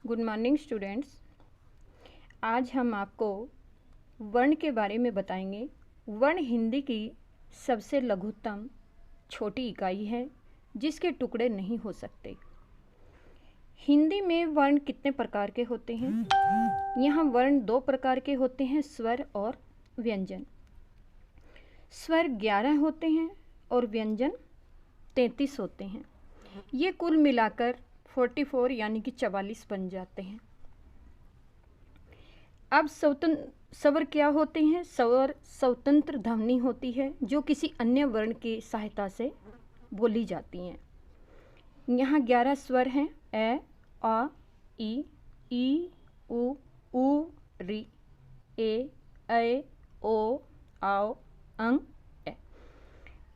Good morning students. आज हम आपको वर्ण के बारे में बताएंगे। वर्ण हिंदी की सबसे लघुतम छोटी इकाई है जिसके टुकड़े नहीं हो सकते। हिंदी में वर्ण कितने प्रकार के होते हैं? यहाँ वर्ण दो प्रकार के होते हैं, स्वर और व्यंजन। स्वर 11 होते हैं और व्यंजन 33 होते हैं। ये कुल मिलाकर 44 यानी कि 44 बन जाते हैं। अब स्वर क्या होते हैं? स्वर स्वतंत्र ध्वनि होती है जो किसी अन्य वर्ण की सहायता से बोली जाती हैं। यहाँ 11 स्वर हैं: ए, आ, ई, उ, री, ए, ऐ, ओ, आओ, अंग, ए।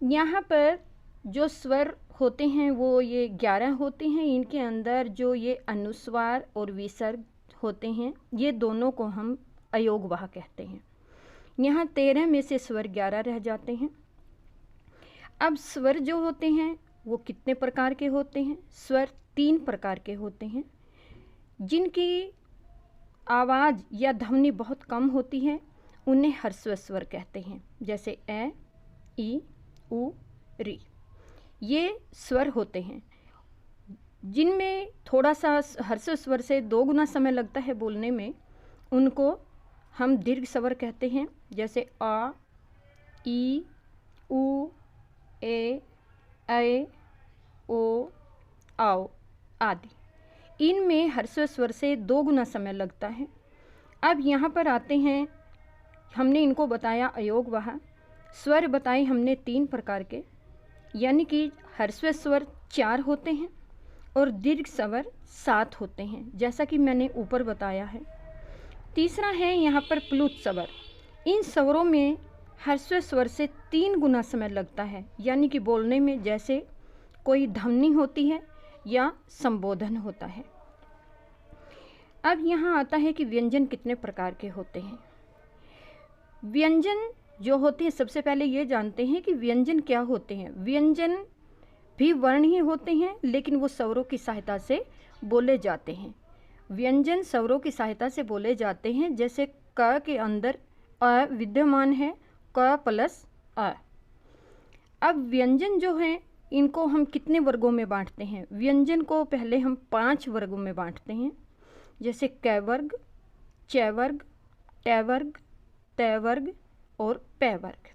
यहाँ पर जो स्वर होते हैं वो ये 11 होते हैं। इनके अंदर जो ये अनुस्वार और विसर्ग होते हैं, ये दोनों को हम अयोगवाह कहते हैं। यहाँ 13 में से स्वर 11 रह जाते हैं। अब स्वर जो होते हैं वो कितने प्रकार के होते हैं? स्वर 3 प्रकार के होते हैं। जिनकी आवाज़ या ध्वनि बहुत कम होती है उन्हें ह्रस्व स्वर कहते हैं, जैसे ए, ई, उ, री। ये स्वर होते हैं जिनमें थोड़ा सा ह्रस्व स्वर से 2 गुना समय लगता है बोलने में, उनको हम दीर्घ स्वर कहते हैं, जैसे आ, ई, उ, ए, ऐ, ओ, आओ आदि। इनमें ह्रस्व स्वर से 2 गुना समय लगता है। अब यहाँ पर आते हैं, हमने इनको बताया अयोगवाह। स्वर बताए हमने 3 प्रकार के, यानी कि ह्रस्व स्वर 4 होते हैं और दीर्घ स्वर 7 होते हैं, जैसा कि मैंने ऊपर बताया है। तीसरा है यहाँ पर प्लुत स्वर। इन स्वरों में ह्रस्व स्वर से 3 गुना समय लगता है, यानी कि बोलने में जैसे कोई ध्वनि होती है या संबोधन होता है। अब यहाँ आता है कि व्यंजन कितने प्रकार के होते हैं। व्यंजन जो होते हैं, सबसे पहले ये जानते हैं कि व्यंजन क्या होते हैं। व्यंजन भी वर्ण ही होते हैं, लेकिन वो स्वरों की सहायता से बोले जाते हैं। व्यंजन स्वरों की सहायता से बोले जाते हैं, जैसे क के अंदर अ विद्यमान है, क प्लस अ। अब व्यंजन जो हैं इनको हम कितने वर्गों में बांटते हैं? व्यंजन को पहले हम 5 वर्गों में बांटते हैं, जैसे क वर्ग, च वर्ग, ट वर्ग, त वर्ग और प वर्ग।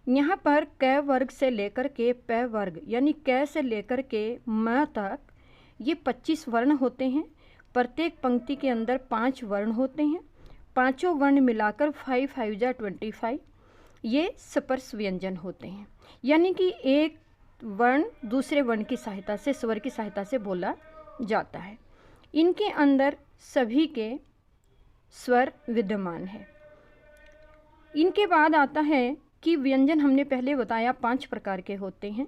यहाँ पर क वर्ग से लेकर के प वर्ग यानी क से लेकर के म तक ये 25 वर्ण होते हैं। प्रत्येक पंक्ति के अंदर 5 वर्ण होते हैं। पांचों वर्ण मिलाकर 5 5 जा 25 ये स्पर्श व्यंजन होते हैं, यानी कि एक वर्ण दूसरे वर्ण की सहायता से, स्वर की सहायता से बोला जाता है। इनके अंदर सभी के स्वर विद्यमान है। इनके बाद आता है कि व्यंजन हमने पहले बताया 5 प्रकार के होते हैं।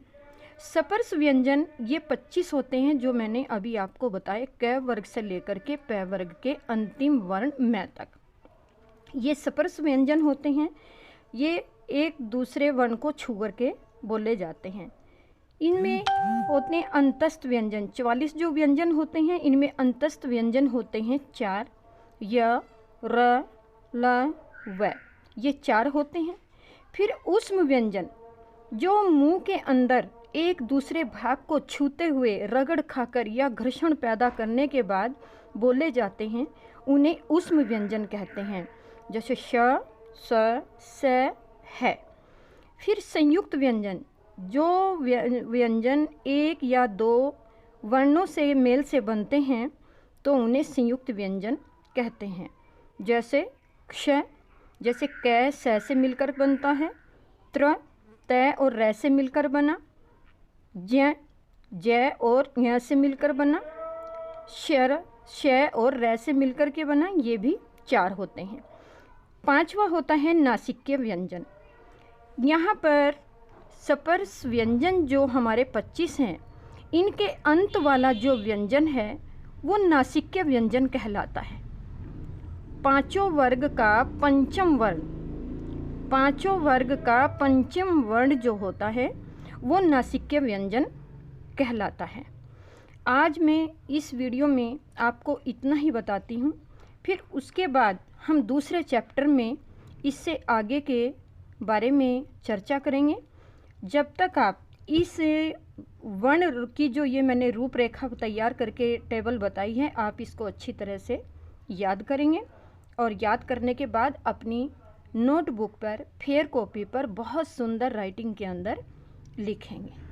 स्पर्श व्यंजन ये 25 होते हैं, जो मैंने अभी आपको बताए, क वर्ग से लेकर के प वर्ग के अंतिम वर्ण म तक। ये स्पर्श व्यंजन होते हैं, ये एक दूसरे वर्ण को छू करके बोले जाते हैं। इनमें होते हैं अंतस्थ व्यंजन। 44 जो व्यंजन होते हैं इनमें अंतस्थ व्यंजन होते हैं 4, य, र, ल, व, ये 4 होते हैं। फिर ऊष्म व्यंजन जो मुंह के अंदर एक दूसरे भाग को छूते हुए रगड़ खाकर या घर्षण पैदा करने के बाद बोले जाते हैं, उन्हें ऊष्म व्यंजन कहते हैं, जैसे श, स, स, है। फिर संयुक्त व्यंजन जो व्यंजन 1 या 2 वर्णों से मेल से बनते हैं तो उन्हें संयुक्त व्यंजन कहते हैं, जैसे क्ष, जैसे क स से मिलकर बनता है, त्र त और र से मिलकर बना, ज ज और य से मिलकर बना, शर श और र से मिलकर के बना। ये भी 4 होते हैं। 5वां होता है नासिक्य व्यंजन। यहाँ पर स्पर्श व्यंजन जो हमारे 25 हैं, इनके अंत वाला जो व्यंजन है वो नासिक्य व्यंजन कहलाता है। पांचों वर्ग का पंचम वर्ण जो होता है वो नासिक्य व्यंजन कहलाता है। आज मैं इस वीडियो में आपको इतना ही बताती हूँ। फिर उसके बाद हम दूसरे चैप्टर में इससे आगे के बारे में चर्चा करेंगे। जब तक आप इस वर्ण की जो ये मैंने रूपरेखा तैयार करके टेबल बताई है, आप इसको अच्छी तरह से याद करेंगे और याद करने के बाद अपनी नोटबुक पर, फेयर कॉपी पर बहुत सुंदर राइटिंग के अंदर लिखेंगे।